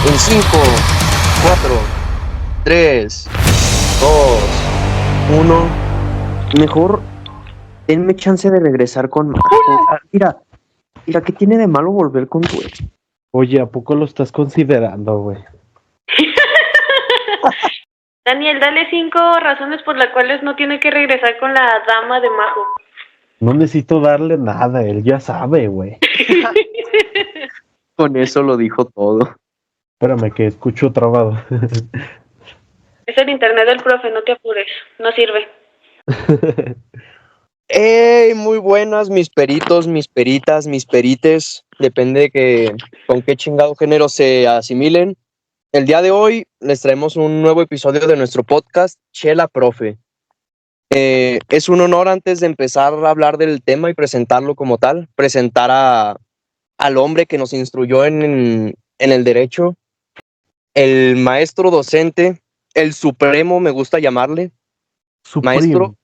En 5, 4, 3, 2, 1. Mejor denme chance de regresar con Marco. Mira, ¿qué tiene de malo volver con tu ex? Oye, ¿a poco lo estás considerando, güey? Daniel, dale 5 razones por las cuales no tiene que regresar con la dama de Majo. No necesito darle nada, él ya sabe, güey. Con eso lo dijo todo. Espérame, que escucho trabado. Es el internet del profe, no te apures, no sirve. ¡Ey! Muy buenas, mis peritos, mis peritas, mis perites. Depende de con qué chingado género se asimilen. El día de hoy les traemos un nuevo episodio de nuestro podcast, Chela Profe. Es un honor antes de empezar a hablar del tema y presentarlo como tal, presentar al hombre que nos instruyó en el derecho, el maestro docente, el supremo, me gusta llamarle, maestro,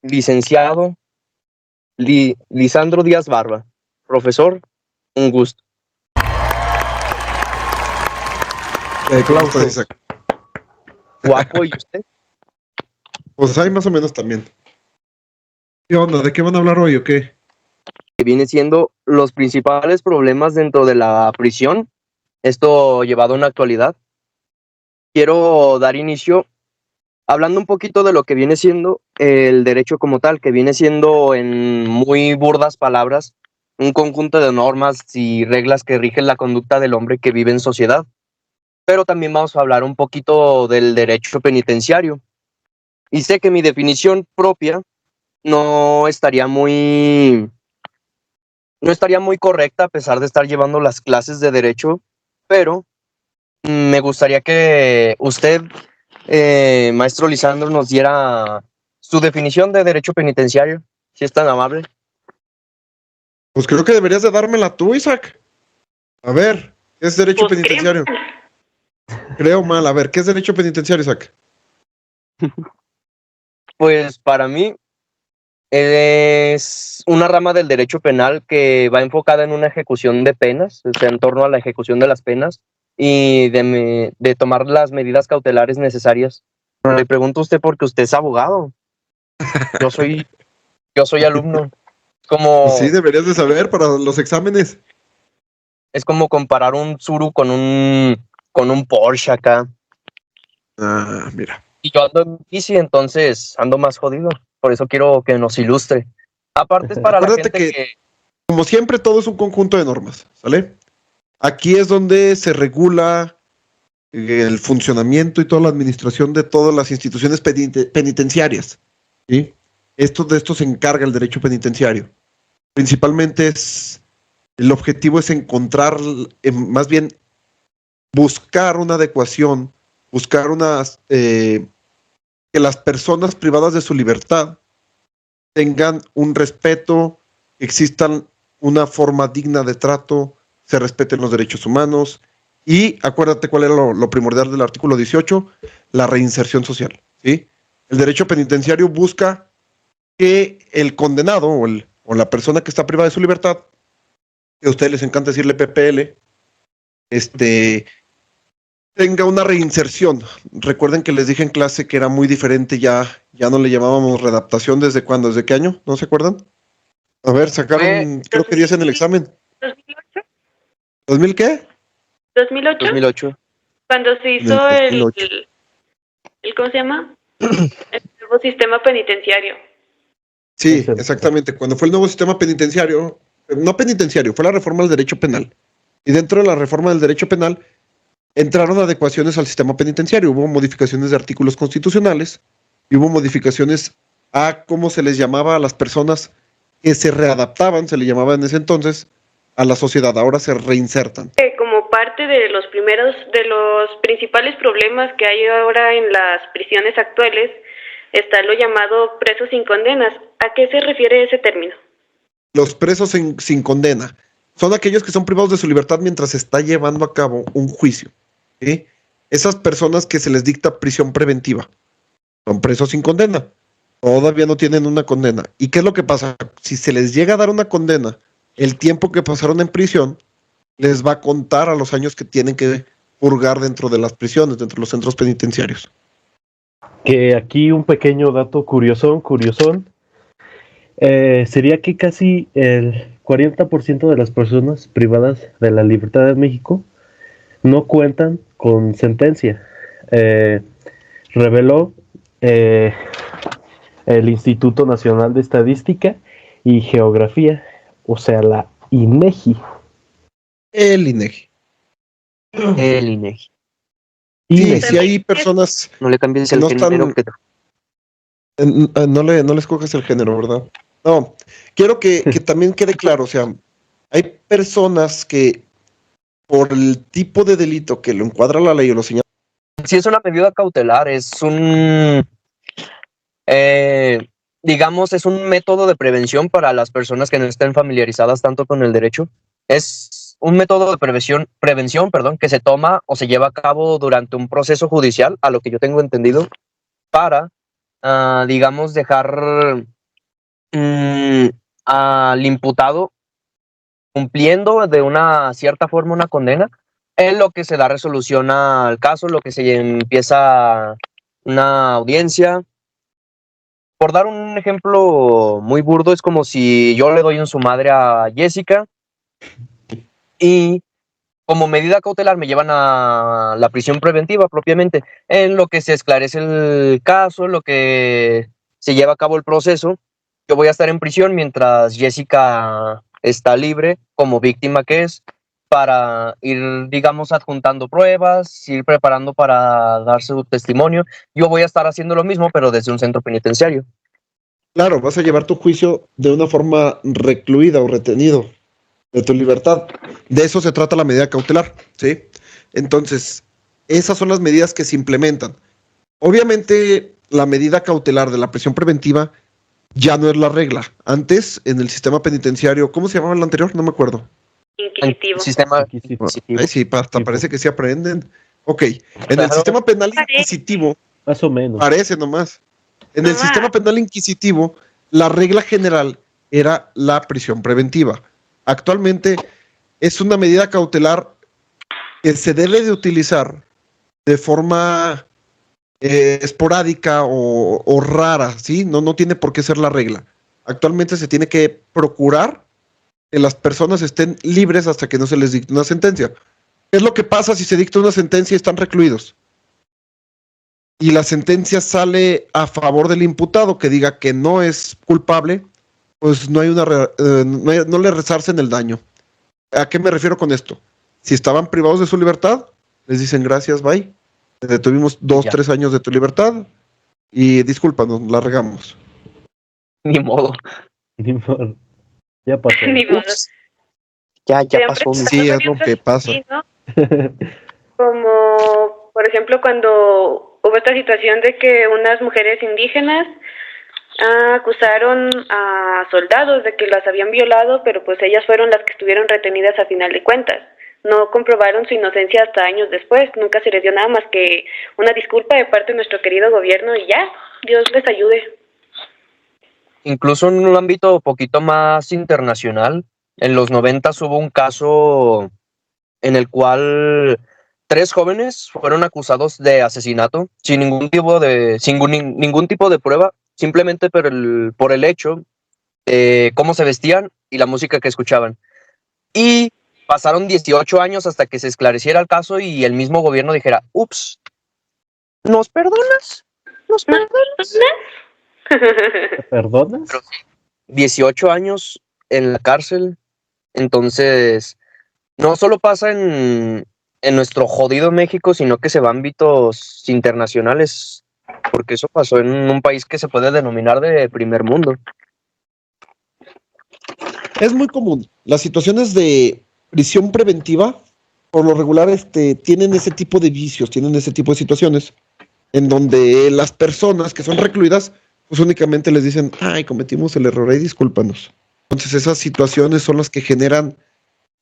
licenciado, Lisandro Díaz Barba. Profesor, un gusto. ¿Cómo estás, Isaac? Guapo, ¿y usted? Pues hay más o menos también. ¿Qué onda? ¿De qué van a hablar hoy o qué? Que viene siendo los principales problemas dentro de la prisión, esto llevado en la actualidad. Quiero dar inicio hablando un poquito de lo que viene siendo el derecho como tal, que viene siendo en muy burdas palabras un conjunto de normas y reglas que rigen la conducta del hombre que vive en sociedad. Pero también vamos a hablar un poquito del derecho penitenciario. Y sé que mi definición propia no estaría muy correcta a pesar de estar llevando las clases de derecho, pero me gustaría que usted, maestro Lisandro, nos diera su definición de derecho penitenciario, si es tan amable. Pues creo que deberías de dármela tú, Isaac. A ver, ¿qué es derecho Pues penitenciario? Creo mal. A ver, ¿qué es derecho penitenciario, Isaac? Pues para mí es una rama del derecho penal que va enfocada en una ejecución de penas, o sea, en torno a la ejecución de las penas y de tomar las medidas cautelares necesarias. Pero le pregunto a usted porque usted es abogado. Yo soy alumno. Pues sí, deberías de saber para los exámenes. Es como comparar un Tsuru con un Porsche acá. Ah, mira. Y yo ando en bici, entonces ando más jodido. Por eso quiero que nos ilustre. Aparte es para la Acuérdate gente que, como siempre, todo es un conjunto de normas, ¿sale? Aquí es donde se regula el funcionamiento y toda la administración de todas las instituciones penitenciarias, ¿sí? De esto se encarga el derecho penitenciario. Principalmente el objetivo es encontrar, más bien buscar una adecuación, buscar que las personas privadas de su libertad tengan un respeto, existan una forma digna de trato, se respeten los derechos humanos y acuérdate cuál era lo primordial del artículo 18, la reinserción social, ¿sí? El derecho penitenciario busca que el condenado o la persona que está privada de su libertad, que a ustedes les encanta decirle PPL, tenga una reinserción. Recuerden que les dije en clase que era muy diferente, ya no le llamábamos readaptación. ¿Desde cuándo? ¿Desde qué año? ¿No se acuerdan? A ver, sacaron, creo que 10 en el examen. ¿2008? ¿2000 qué? ¿2008? 2008. Cuando se hizo 2008. el ¿cómo se llama? El nuevo sistema penitenciario. Sí, exactamente. Cuando fue el nuevo sistema penitenciario, no penitenciario, fue la reforma del derecho penal. Y dentro de la reforma del derecho penal entraron adecuaciones al sistema penitenciario. Hubo modificaciones de artículos constitucionales y hubo modificaciones a cómo se les llamaba a las personas que se readaptaban, se le llamaba en ese entonces, a la sociedad. Ahora se reinsertan. Como parte de los principales problemas que hay ahora en las prisiones actuales, está lo llamado presos sin condenas. ¿A qué se refiere ese término? Los presos sin condena son aquellos que son privados de su libertad mientras se está llevando a cabo un juicio, ¿sí? Esas personas que se les dicta prisión preventiva son presos sin condena. Todavía no tienen una condena. ¿Y qué es lo que pasa? Si se les llega a dar una condena, el tiempo que pasaron en prisión les va a contar a los años que tienen que purgar dentro de las prisiones, dentro de los centros penitenciarios. Que aquí un pequeño dato curiosón, sería que casi el 40% de las personas privadas de la libertad en México no cuentan con sentencia. Reveló el Instituto Nacional de Estadística y Geografía, o sea, la INEGI. El INEGI. El INEGI. Sí, sí hay personas No le cambies que el no género. no le escoges el género, ¿verdad? No, quiero que también quede claro, o sea, hay personas que por el tipo de delito que lo encuadra la ley o lo señala. Si es una medida cautelar, es digamos, es un método de prevención para las personas que no estén familiarizadas tanto con el derecho. Es un método de prevención, que se toma o se lleva a cabo durante un proceso judicial, a lo que yo tengo entendido, para, digamos, dejar al imputado cumpliendo de una cierta forma una condena, en lo que se da resolución al caso, lo que se empieza una audiencia. Por dar un ejemplo muy burdo, es como si yo le doy en su madre a Jessica y como medida cautelar me llevan a la prisión preventiva propiamente, en lo que se esclarece el caso, en lo que se lleva a cabo el proceso. Yo voy a estar en prisión mientras Jessica está libre como víctima que es, para ir, digamos, adjuntando pruebas, ir preparando para dar su testimonio. Yo voy a estar haciendo lo mismo, pero desde un centro penitenciario. Claro, vas a llevar tu juicio de una forma recluida o retenido de tu libertad. De eso se trata la medida cautelar, ¿sí? Entonces, esas son las medidas que se implementan. Obviamente, la medida cautelar de la prisión preventiva ya no es la regla. Antes, en el sistema penitenciario, ¿cómo se llamaba el anterior? No me acuerdo. Inquisitivo. Sistema Inquisitivo. Ay, sí, hasta parece que sí aprenden. Ok, en el Claro. sistema penal inquisitivo, Más o menos. parece nomás. En el Nomás. sistema penal inquisitivo, la regla general era la prisión preventiva. Actualmente es una medida cautelar que se debe de utilizar de forma esporádica o rara, ¿sí? No tiene por qué ser la regla. Actualmente se tiene que procurar que las personas estén libres hasta que no se les dicte una sentencia. ¿Qué es lo que pasa si se dicta una sentencia y están recluidos? Y la sentencia sale a favor del imputado que diga que no es culpable, pues no le resarcen el daño. ¿A qué me refiero con esto? Si estaban privados de su libertad, les dicen gracias, bye. Te detuvimos 2-3 años de tu libertad y discúlpanos, la regamos. Ni modo. Ni modo. Ya pasó. Ni modo. Ups. Ya Siempre pasó. está Sí, es lo que pasa. así, ¿no? Como, por ejemplo, cuando hubo esta situación de que unas mujeres indígenas acusaron a soldados de que las habían violado, pero pues ellas fueron las que estuvieron retenidas a final de cuentas. No comprobaron su inocencia hasta años después. Nunca se les dio nada más que una disculpa de parte de nuestro querido gobierno y ya, Dios les ayude. Incluso en un ámbito poquito más internacional, en los 90 hubo un caso en el cual 3 jóvenes fueron acusados de asesinato sin ningún tipo de prueba, simplemente por el hecho de cómo se vestían y la música que escuchaban. Y pasaron 18 años hasta que se esclareciera el caso y el mismo gobierno dijera, ups, ¿nos perdonas? ¿Nos perdonas? ¿Te perdonas? 18 años en la cárcel. Entonces, no solo pasa en nuestro jodido México, sino que se va a ámbitos internacionales, porque eso pasó en un país que se puede denominar de primer mundo. Es muy común. Las situaciones de prisión preventiva, por lo regular, tienen ese tipo de vicios, tienen ese tipo de situaciones, en donde las personas que son recluidas, pues únicamente les dicen, ay, cometimos el error, discúlpanos. Entonces esas situaciones son las que generan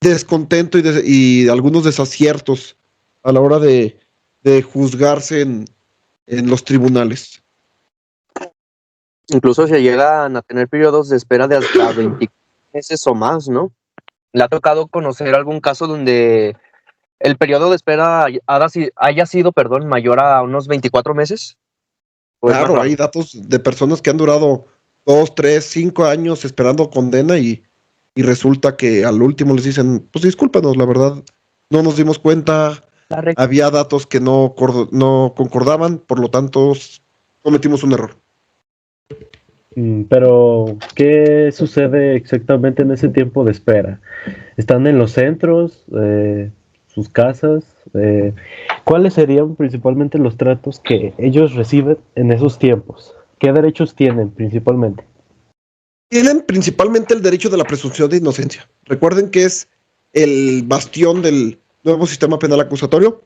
descontento y algunos desaciertos a la hora de juzgarse en los tribunales. Incluso se llegan a tener periodos de espera de hasta 20 meses o más, ¿no? ¿Le ha tocado conocer algún caso donde el periodo de espera haya sido, mayor a unos 24 meses? ¿O es más Claro, raro? hay datos de personas que han durado 2, 3, 5 años esperando condena y resulta que al último les dicen, pues discúlpanos, la verdad, no nos dimos cuenta, había datos que no concordaban, por lo tanto cometimos un error. Pero, ¿qué sucede exactamente en ese tiempo de espera? ¿Están en los centros, sus casas? ¿Cuáles serían principalmente los tratos que ellos reciben en esos tiempos? ¿Qué derechos tienen principalmente? Tienen principalmente el derecho de la presunción de inocencia. Recuerden que es el bastión del nuevo sistema penal acusatorio,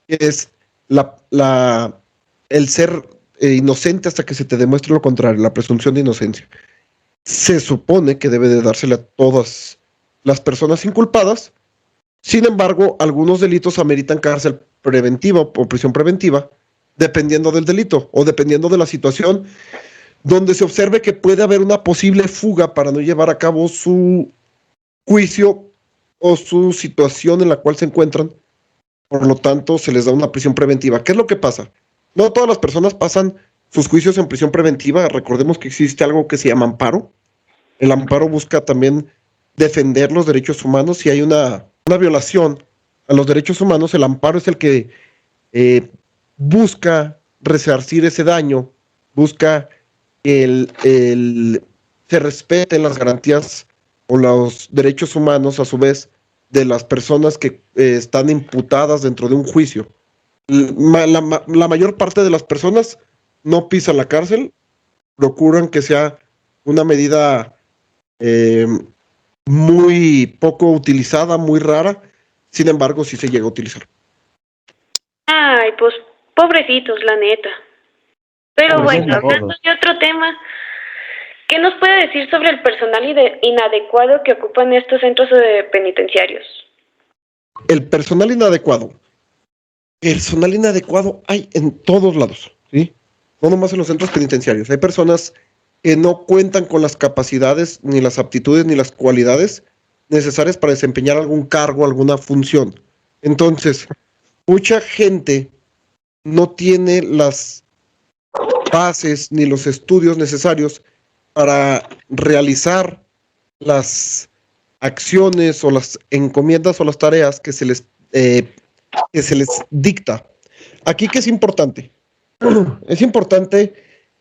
que es el ser inocente hasta que se te demuestre lo contrario, la presunción de inocencia. Se supone que debe de dársele a todas las personas inculpadas. Sin embargo, algunos delitos ameritan cárcel preventiva o prisión preventiva, dependiendo del delito o dependiendo de la situación donde se observe que puede haber una posible fuga para no llevar a cabo su juicio o su situación en la cual se encuentran. Por lo tanto, se les da una prisión preventiva. ¿Qué es lo que pasa? No todas las personas pasan sus juicios en prisión preventiva. Recordemos que existe algo que se llama amparo. El amparo busca también defender los derechos humanos. Si hay una violación a los derechos humanos, el amparo es el que busca resarcir ese daño, busca que se respeten las garantías o los derechos humanos a su vez de las personas que están imputadas dentro de un juicio. La mayor parte de las personas no pisan la cárcel, procuran que sea una medida muy poco utilizada, muy rara, sin embargo sí se llega a utilizar. Ay, pues pobrecitos, la neta. Pero Pues bueno, ni modo. hablando de otro tema, ¿qué nos puede decir sobre el personal inadecuado que ocupan estos centros penitenciarios? El personal inadecuado. Personal inadecuado hay en todos lados, ¿sí? No nomás en los centros penitenciarios. Hay personas que no cuentan con las capacidades, ni las aptitudes, ni las cualidades necesarias para desempeñar algún cargo, alguna función. Entonces, mucha gente no tiene las bases ni los estudios necesarios para realizar las acciones o las encomiendas o las tareas que se les dicta. Aquí, ¿qué es importante? Es importante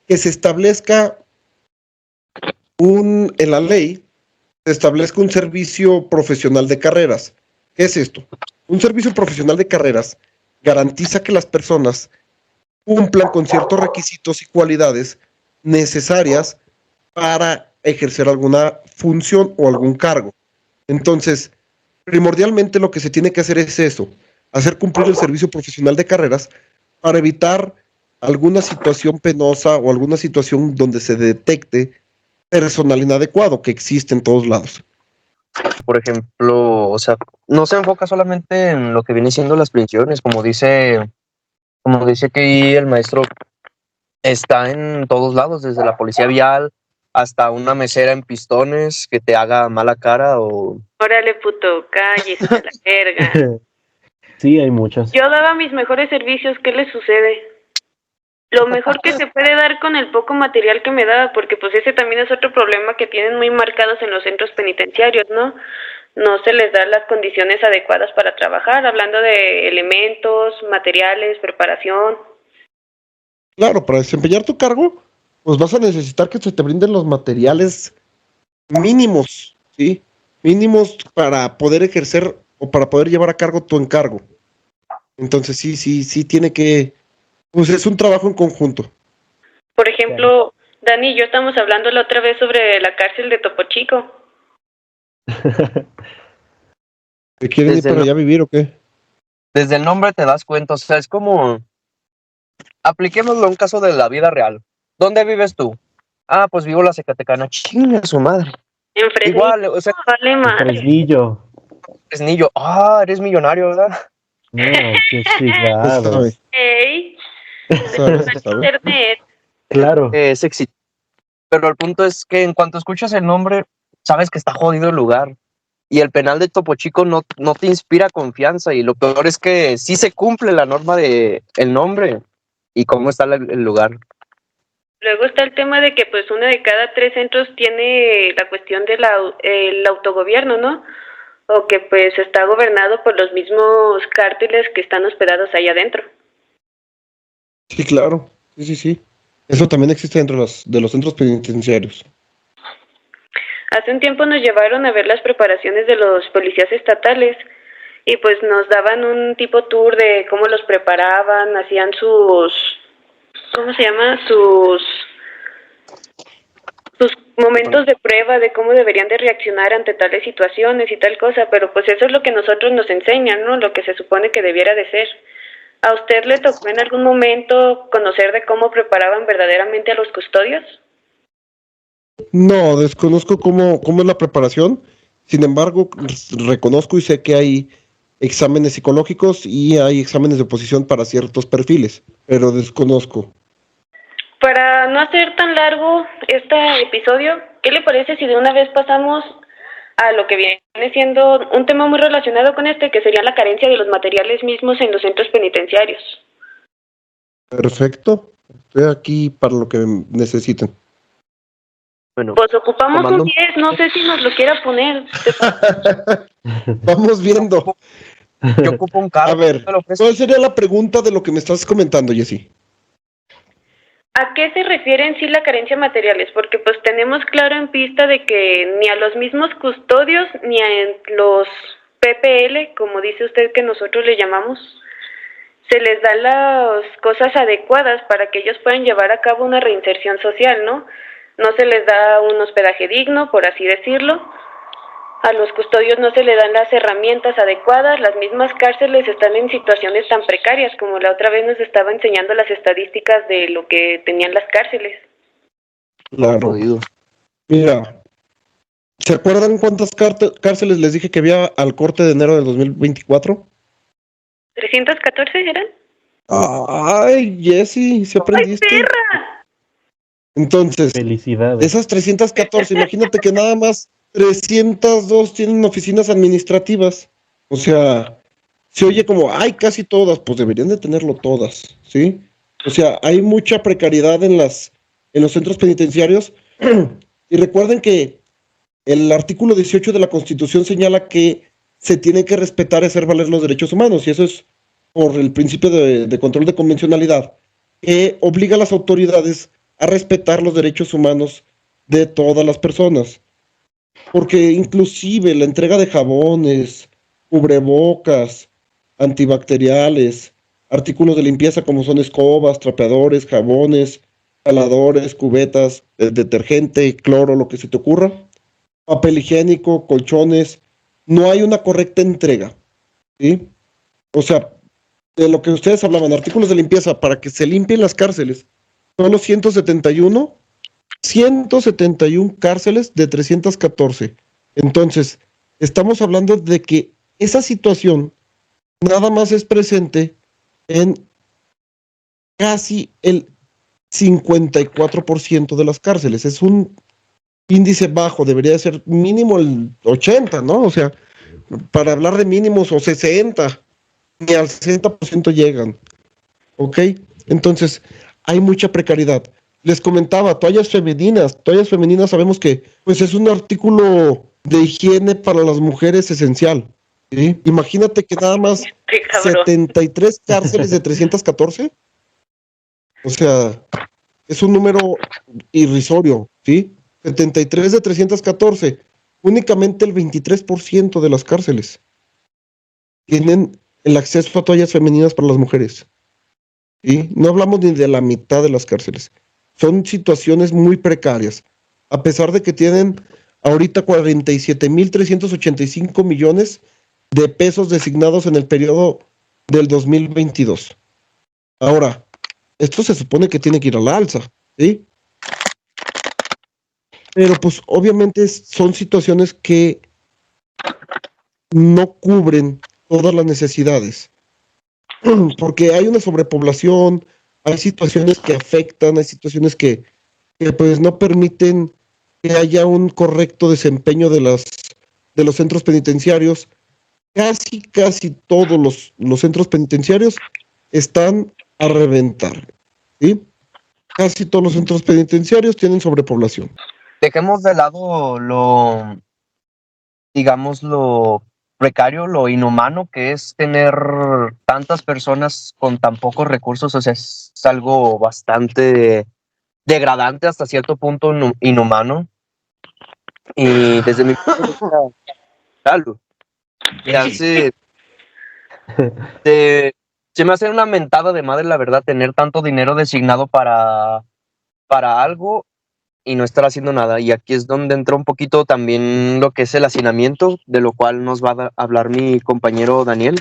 que se establezca en la ley, se establezca un servicio profesional de carreras. ¿Qué es esto? Un servicio profesional de carreras garantiza que las personas cumplan con ciertos requisitos y cualidades necesarias para ejercer alguna función o algún cargo. Entonces, primordialmente lo que se tiene que hacer es eso, hacer cumplir el servicio profesional de carreras para evitar alguna situación penosa o alguna situación donde se detecte personal inadecuado que existe en todos lados. Por ejemplo, o sea, no se enfoca solamente en lo que viene siendo las prisiones, como dice que el maestro, está en todos lados, desde la policía vial hasta una mesera en pistones que te haga mala cara o... Órale, puto, cállese a la verga. Sí, hay muchas. Yo daba mis mejores servicios, ¿qué le sucede? Lo mejor que se puede dar con el poco material que me daba, porque pues ese también es otro problema que tienen muy marcados en los centros penitenciarios, ¿no? No se les dan las condiciones adecuadas para trabajar, hablando de elementos, materiales, preparación. Claro, para desempeñar tu cargo, pues vas a necesitar que se te brinden los materiales mínimos, ¿sí? Mínimos para poder ejercer o para poder llevar a cargo tu encargo. Entonces sí tiene que, pues es un trabajo en conjunto. Por ejemplo, Dani y yo estamos hablando la otra vez sobre la cárcel de Topo Chico. ¿Te quieren ir para allá a vivir o qué? Desde el nombre te das cuenta, o sea, es como... Apliquémoslo a un caso de la vida real. ¿Dónde vives tú? Ah, pues vivo en la Zacatecana. Chinga su madre. En Fresnillo, Igual, o sea, vale madre. Fresnillo. Fresnillo. Ah, eres millonario, ¿verdad? No, qué chingado. ¿Sabe? Ey, ¿Sabe? internet. Claro. Es éxito. Pero el punto es que en cuanto escuchas el nombre, sabes que está jodido el lugar. y el penal de Topo Chico no te inspira confianza, y lo peor es que sí se cumple la norma de el nombre y cómo está el lugar. Luego está el tema de que pues uno de cada 3 centros tiene la cuestión del el autogobierno, ¿no? O que pues está gobernado por los mismos cárteles que están hospedados allá adentro. Sí, claro. Sí. Eso también existe dentro de los centros penitenciarios. Hace un tiempo nos llevaron a ver las preparaciones de los policías estatales y pues nos daban un tipo tour de cómo los preparaban, hacían sus, ¿cómo se llama? Sus momentos de prueba de cómo deberían de reaccionar ante tales situaciones y tal cosa, pero pues eso es lo que nosotros nos enseñan, ¿no? Lo que se supone que debiera de ser. ¿A usted le tocó en algún momento conocer de cómo preparaban verdaderamente a los custodios? No, desconozco cómo es la preparación. Sin embargo, reconozco y sé que hay exámenes psicológicos y hay exámenes de oposición para ciertos perfiles, pero desconozco. Para no hacer tan largo este episodio, ¿qué le parece si de una vez pasamos a lo que viene siendo un tema muy relacionado con este, que sería la carencia de los materiales mismos en los centros penitenciarios? Perfecto. Estoy aquí para lo que necesiten. Bueno, Pues ocupamos tomando un 10, no sé si nos lo quiera poner. Vamos viendo. yo ocupo un carro. A ver, ¿cuál sería la pregunta de lo que me estás comentando, Jessy? ¿A qué se refiere en sí la carencia de materiales? Porque pues tenemos claro en pista de que ni a los mismos custodios ni a los PPL, como dice usted que nosotros le llamamos, se les da las cosas adecuadas para que ellos puedan llevar a cabo una reinserción social, ¿no? No se les da un hospedaje digno, por así decirlo. A los custodios no se les dan las herramientas adecuadas. Las mismas cárceles están en situaciones tan precarias, como la otra vez nos estaba enseñando las estadísticas de lo que tenían las cárceles. Claro. Mira, ¿se acuerdan cuántas cárceles les dije que había al corte de enero del 2024? ¿314 eran? Ay, Jessy, se aprendiste. ¡Ay, perra! Felicidades. Entonces, de esas 314, imagínate que nada más 302 tienen oficinas administrativas. O sea, se oye como, ay, casi todas, pues deberían de tenerlo todas, ¿sí? O sea, hay mucha precariedad en los centros penitenciarios. Y recuerden que el artículo 18 de la Constitución señala que se tienen que respetar y hacer valer los derechos humanos, y eso es por el principio de control de convencionalidad, que obliga a las autoridades a respetar los derechos humanos de todas las personas. Porque inclusive la entrega de jabones, cubrebocas, antibacteriales, artículos de limpieza como son escobas, trapeadores, jabones, jaladores, cubetas, detergente, cloro, lo que se te ocurra, papel higiénico, colchones, no hay una correcta entrega, ¿sí? O sea, de lo que ustedes hablaban, artículos de limpieza para que se limpien las cárceles, solo 171 cárceles de 314. Entonces, estamos hablando de que esa situación nada más es presente en casi el 54% de las cárceles. Es un índice bajo, debería ser mínimo el 80, ¿no? O sea, para hablar de mínimos o 60, ni al 60% llegan. ¿Ok? Entonces, hay mucha precariedad. Les comentaba, toallas femeninas sabemos que pues es un artículo de higiene para las mujeres esencial, ¿sí? Imagínate que nada más 73 cárceles de 314. O sea, es un número irrisorio, ¿sí? 73 de 314. Únicamente el 23% de las cárceles tienen el acceso a toallas femeninas para las mujeres. ¿Sí? No hablamos ni de la mitad de las cárceles. Son situaciones muy precarias. A pesar de que tienen ahorita 47.385 millones de pesos designados en el periodo del 2022. Ahora, esto se supone que tiene que ir a la alza, ¿sí? Pero pues obviamente son situaciones que no cubren todas las necesidades. Porque hay una sobrepoblación, hay situaciones que afectan, hay situaciones que pues no permiten que haya un correcto desempeño de las de los centros penitenciarios, casi todos los centros penitenciarios están a reventar, ¿sí? Casi todos los centros penitenciarios tienen sobrepoblación. Dejemos de lado digamos, lo precario, lo inhumano que es tener tantas personas con tan pocos recursos. O sea, es algo bastante degradante, hasta cierto punto inhumano. Y desde mi punto de vista, algo se me hace una mentada de madre, la verdad, tener tanto dinero designado para algo y no estar haciendo nada. Y aquí es donde entra un poquito también lo que es el hacinamiento, de lo cual nos va a hablar mi compañero Daniel.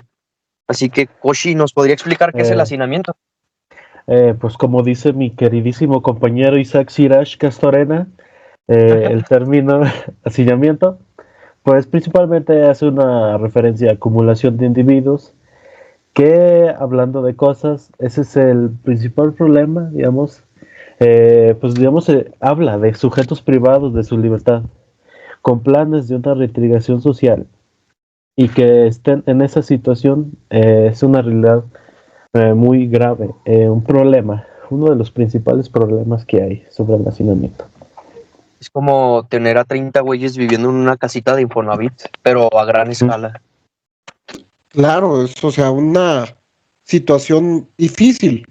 Así que, Koshi, ¿nos podría explicar qué es el hacinamiento? Pues como dice mi queridísimo compañero Isaac Sirash Castorena, el término hacinamiento, pues principalmente hace una referencia a acumulación de individuos que, hablando de cosas, ese es el principal problema, digamos. Habla de sujetos privados de su libertad, con planes de una reintegración social, y que estén en esa situación es una realidad muy grave, un problema, uno de los principales problemas que hay sobre el hacinamiento. Es como tener a 30 güeyes viviendo en una casita de Infonavit, pero a gran escala. Claro, es, o sea, una situación difícil.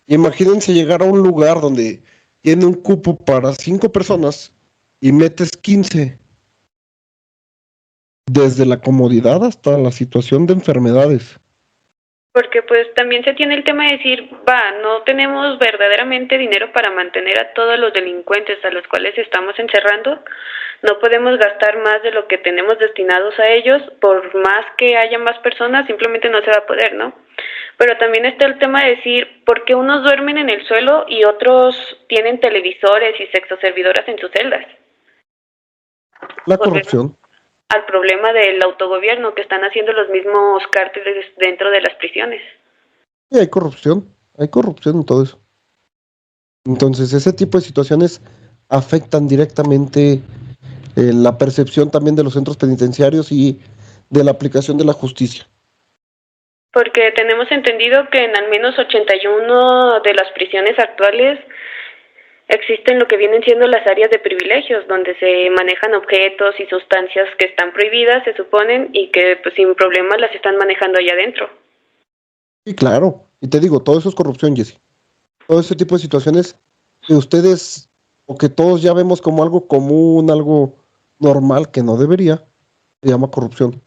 Imagínense llegar a un lugar donde tiene un cupo para 5 personas y metes 15. Desde la comodidad hasta la situación de enfermedades. Porque pues también se tiene el tema de decir, no tenemos verdaderamente dinero para mantener a todos los delincuentes a los cuales estamos encerrando, no podemos gastar más de lo que tenemos destinados a ellos, por más que haya más personas, simplemente no se va a poder, ¿no? Pero también está el tema de decir, ¿por qué unos duermen en el suelo y otros tienen televisores y sexoservidoras en sus celdas? La corrupción. Al problema del autogobierno que están haciendo los mismos cárteles dentro de las prisiones. Sí, hay corrupción en todo eso. Entonces, ese tipo de situaciones afectan directamente la percepción también de los centros penitenciarios y de la aplicación de la justicia. Porque tenemos entendido que en al menos 81 de las prisiones actuales existen lo que vienen siendo las áreas de privilegios, donde se manejan objetos y sustancias que están prohibidas, se suponen, y que pues sin problemas las están manejando allá adentro. Sí, claro. Y te digo, todo eso es corrupción, Jessy. Todo ese tipo de situaciones que ustedes, o que todos ya vemos como algo común, algo normal, que no debería, se llama corrupción.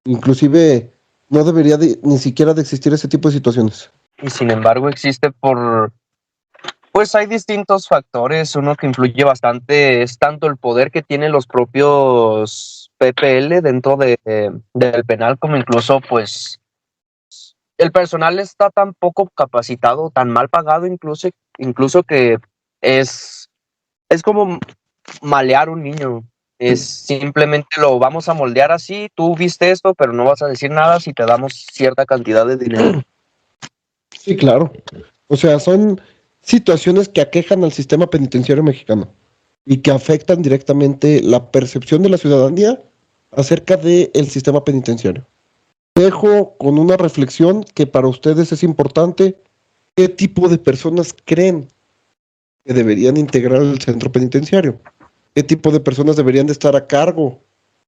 Inclusive, no debería ni siquiera de existir ese tipo de situaciones. Y sin embargo existe pues hay distintos factores. Uno que influye bastante es tanto el poder que tienen los propios PPL dentro del penal, como incluso pues el personal está tan poco capacitado, tan mal pagado, incluso que es como malear un niño. Es simplemente lo vamos a moldear así, tú viste esto, pero no vas a decir nada si te damos cierta cantidad de dinero. Sí, claro. O sea, son situaciones que aquejan al sistema penitenciario mexicano y que afectan directamente la percepción de la ciudadanía acerca del sistema penitenciario. Dejo con una reflexión que para ustedes es importante. ¿Qué tipo de personas creen que deberían integrar el centro penitenciario? ¿Qué tipo de personas deberían de estar a cargo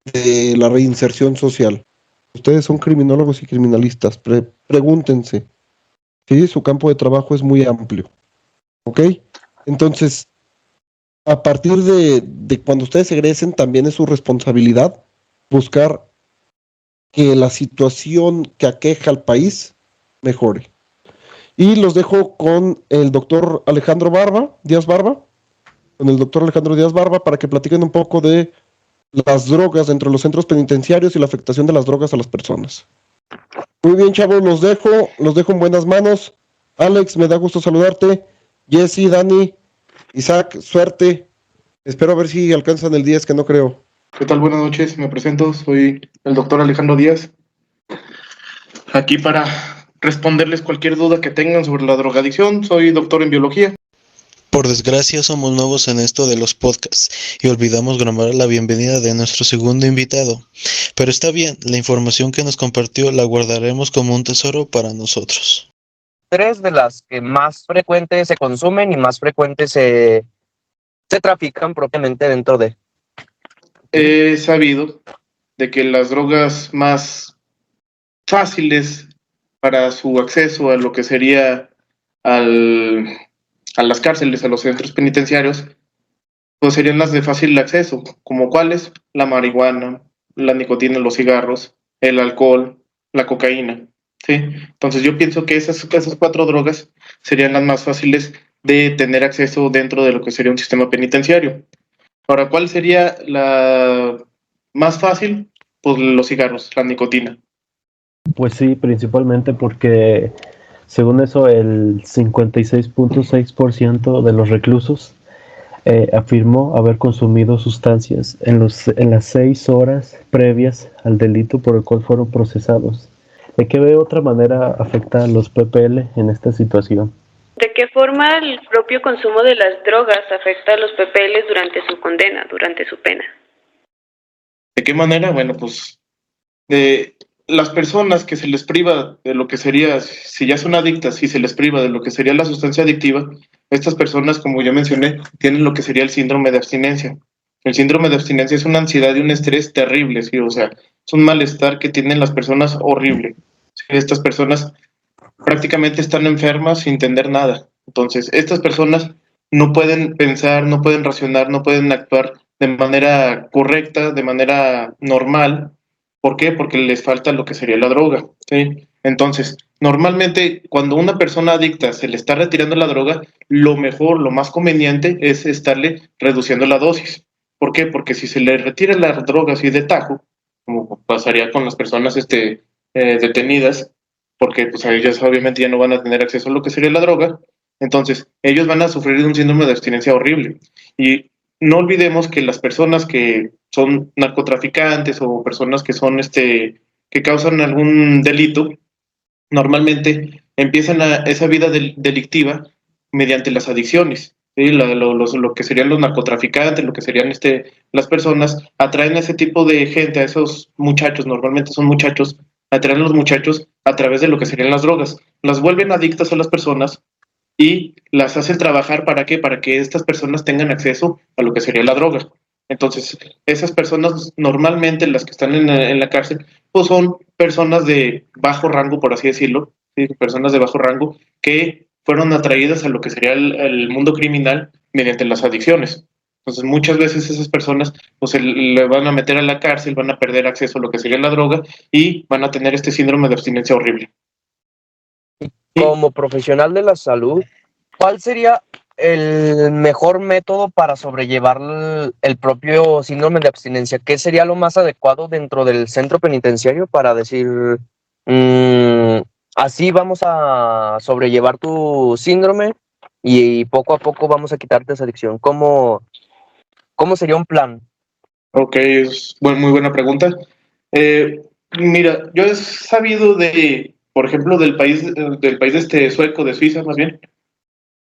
de la reinserción social? Ustedes son criminólogos y criminalistas. Pregúntense. Sí, su campo de trabajo es muy amplio. ¿Ok? Entonces, a partir de cuando ustedes egresen, también es su responsabilidad buscar que la situación que aqueja al país mejore. Y los dejo con el doctor Alejandro Díaz Barba, para que platiquen un poco de las drogas dentro de los centros penitenciarios y la afectación de las drogas a las personas. Muy bien, chavos, los dejo en buenas manos. Alex, me da gusto saludarte. Jessy, Dani, Isaac, suerte. Espero a ver si alcanzan el 10, que no creo. ¿Qué tal? Buenas noches, me presento, soy el doctor Alejandro Díaz. Aquí para responderles cualquier duda que tengan sobre la drogadicción, soy doctor en biología. Por desgracia somos nuevos en esto de los podcasts y olvidamos grabar la bienvenida de nuestro segundo invitado. Pero está bien, la información que nos compartió la guardaremos como un tesoro para nosotros. Tres de las que más frecuentes se consumen y más frecuentes se trafican propiamente dentro de. He sabido de que las drogas más fáciles para su acceso a lo que sería a las cárceles, a los centros penitenciarios, pues serían las de fácil acceso, como cuáles: la marihuana, la nicotina, los cigarros, el alcohol, la cocaína, ¿sí? Entonces yo pienso que esas 4 drogas serían las más fáciles de tener acceso dentro de lo que sería un sistema penitenciario. Ahora, ¿cuál sería la más fácil? Pues los cigarros, la nicotina. Pues sí, principalmente porque según eso el 56.6% de los reclusos afirmó haber consumido sustancias en las 6 horas previas al delito por el cual fueron procesados. ¿De qué otra manera afecta a los PPL en esta situación? ¿De qué forma el propio consumo de las drogas afecta a los PPL durante su condena, durante su pena? ¿De qué manera? Bueno, pues de las personas que se les priva de lo que sería, si ya son adictas y se les priva de lo que sería la sustancia adictiva, estas personas, como ya mencioné, tienen lo que sería el síndrome de abstinencia. El síndrome de abstinencia es una ansiedad y un estrés terrible, ¿sí? O sea, es un malestar que tienen las personas horrible. ¿Sí? Estas personas prácticamente están enfermas sin entender nada. Entonces, estas personas no pueden pensar, no pueden racionar, no pueden actuar de manera correcta, de manera normal. ¿Por qué? Porque les falta lo que sería la droga, ¿sí? Entonces, normalmente cuando una persona adicta se le está retirando la droga, lo mejor, lo más conveniente es estarle reduciendo la dosis. ¿Por qué? Porque si se le retira la droga así de tajo, como pasaría con las personas detenidas, porque pues ellos obviamente ya no van a tener acceso a lo que sería la droga, entonces ellos van a sufrir de un síndrome de abstinencia horrible. Y no olvidemos que las personas que son narcotraficantes o personas que son que causan algún delito, normalmente empiezan esa vida delictiva mediante las adicciones. ¿Sí? Lo que serían los narcotraficantes, lo que serían las personas, atraen a ese tipo de gente, a esos muchachos, normalmente son muchachos, atraen a los muchachos a través de lo que serían las drogas. Las vuelven adictas a las personas y las hacen trabajar. ¿Para qué? Para que estas personas tengan acceso a lo que sería la droga. Entonces, esas personas, normalmente las que están en la cárcel, pues son personas de bajo rango, por así decirlo, ¿sí? Personas de bajo rango que fueron atraídas a lo que sería el mundo criminal mediante las adicciones. Entonces, muchas veces esas personas pues le van a meter a la cárcel, van a perder acceso a lo que sería la droga y van a tener este síndrome de abstinencia horrible. Como profesional de la salud, ¿cuál sería el mejor método para sobrellevar el propio síndrome de abstinencia? ¿Qué sería lo más adecuado dentro del centro penitenciario para decir, así vamos a sobrellevar tu síndrome y poco a poco vamos a quitarte esa adicción? ¿Cómo sería un plan? Ok, es muy buena pregunta. Mira, yo he sabido por ejemplo, del país sueco, de Suiza más bien,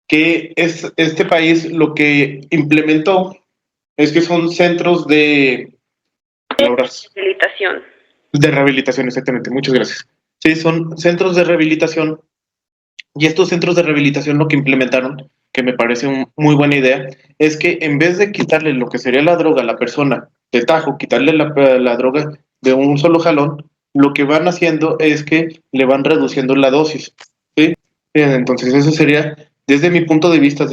que este país lo que implementó es que son centros de Rehabilitación. de rehabilitación, exactamente, muchas gracias. Sí, son centros de rehabilitación, y estos centros de rehabilitación lo que implementaron, que me parece una muy buena idea, es que en vez de quitarle lo que sería la droga a la persona de tajo, quitarle la droga de un solo jalón, lo que van haciendo es que le van reduciendo la dosis, ¿sí? Entonces eso sería, desde mi punto de vista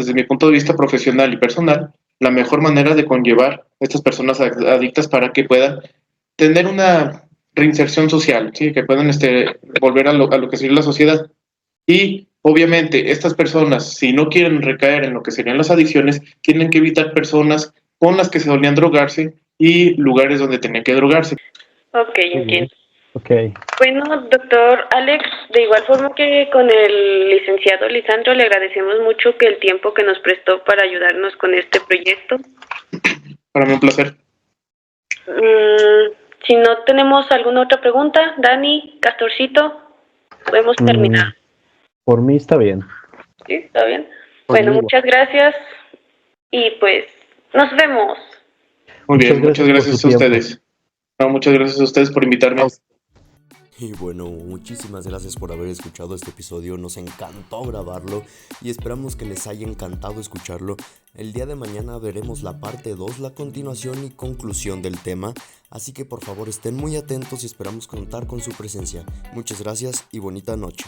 profesional y personal, la mejor manera de conllevar a estas personas adictas para que puedan tener una reinserción social, ¿sí? Que puedan volver a lo que sería la sociedad. Y obviamente estas personas, si no quieren recaer en lo que serían las adicciones, tienen que evitar personas con las que se solían drogarse y lugares donde tenían que drogarse. Ok, entiendo. Okay. Bueno, doctor Alex, de igual forma que con el licenciado Lisandro, le agradecemos mucho que el tiempo que nos prestó para ayudarnos con este proyecto. Para mí un placer. Si no tenemos alguna otra pregunta, Dani, Castorcito, podemos terminar. Por mí está bien. ¿Sí? ¿Está bien? Bueno, Conmigo. muchas gracias y pues nos vemos. Muy bien, muchas por gracias su a tiempo. ustedes. No, muchas gracias a ustedes por invitarme. Y bueno, muchísimas gracias por haber escuchado este episodio, nos encantó grabarlo y esperamos que les haya encantado escucharlo. El día de mañana veremos la parte 2, la continuación y conclusión del tema, así que por favor estén muy atentos y esperamos contar con su presencia. Muchas gracias y bonita noche.